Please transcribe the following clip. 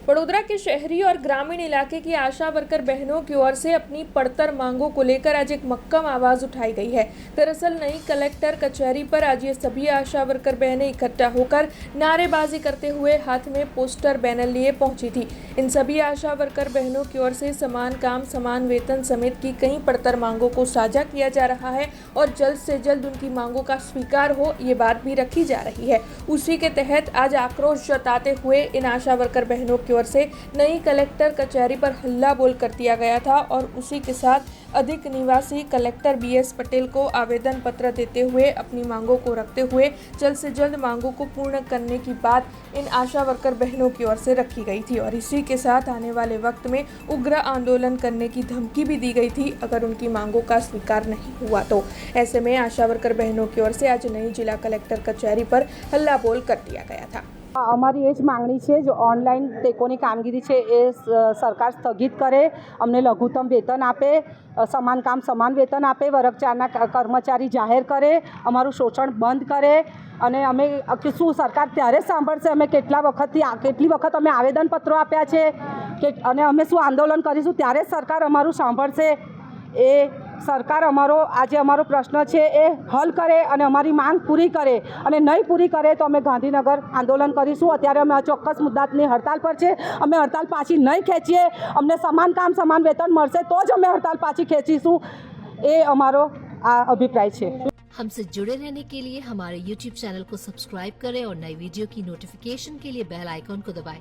वडोदरा के शहरी और ग्रामीण इलाके की आशा वर्कर बहनों की ओर से अपनी पड़तर मांगों को लेकर आज एक मक्कम आवाज उठाई गई है। दरअसल नई कलेक्टर कचहरी पर आज ये सभी आशा वर्कर बहनें इकट्ठा होकर नारेबाजी करते हुए हाथ में पोस्टर बैनर लिए पहुंची थी। इन सभी आशा वर्कर बहनों की ओर से समान काम समान वेतन समेत की कई पड़तर मांगों को साझा किया जा रहा है और जल्द से जल्द उनकी मांगों का स्वीकार हो, ये बात भी रखी जा रही है। उसी के तहत आज आक्रोश जताते हुए इन आशा वर्कर बहनों की ओर से नई कलेक्टर कचहरी पर हल्ला बोल कर दिया गया था और उसी के साथ अधिक निवासी कलेक्टर BS पटेल को आवेदन पत्र देते हुए अपनी मांगों को रखते हुए जल्द से जल्द मांगों को पूर्ण करने की बात इन आशा वर्कर बहनों की ओर से रखी गई थी और इसी के साथ आने वाले वक्त में उग्र आंदोलन करने की धमकी भी दी गई थी अगर उनकी मांगों का स्वीकार नहीं हुआ तो। ऐसे में आशा वर्कर बहनों की ओर से आज नई जिला कलेक्टर कचहरी पर हल्ला बोल कर दिया गया था। અમારી એ જ માગણી છે જો ઓનલાઈન ટેકોની કામગીરી છે એ સરકાર સ્થગિત કરે, અમને લઘુત્તમ વેતન આપે, સમાન કામ સમાન વેતન આપે, વર્ગ 4ના કર્મચારી જાહેર કરે, અમારું શોષણ બંધ કરે અને અમે શું સરકાર ત્યારે સાંભળશે અમે કેટલી વખત અમે આવેદનપત્રો આપ્યા છે કે અને અમે શું આંદોલન કરીશું ત્યારે સરકાર અમારું સાંભળશે। એ સરકાર આજે અમારો પ્રશ્ન છે એ હલ કરે અને અમારી માંગ પૂરી કરે અને નહીં પૂરી કરે તો અમે ગાંધીનગર આંદોલન કરીશું। અત્યારે અમે ચોક્કસ મુદ્દાની હડતાલ પર છે, અમે હડતાલ પાછી નહીં ખેંચીએ, અમને સમાન કામ સમાન વેતન મળશે તો જ અમે હડતાલ પાછી ખેંચીશું, એ અમારો આ અભિપ્રાય છે। हमसे जुड़े रहने के लिए हमारे YouTube चैनल को सब्सक्राइब करें और नई वीडियो की नोटिफिकेशन के लिए बेल आइकॉन को दबाएं।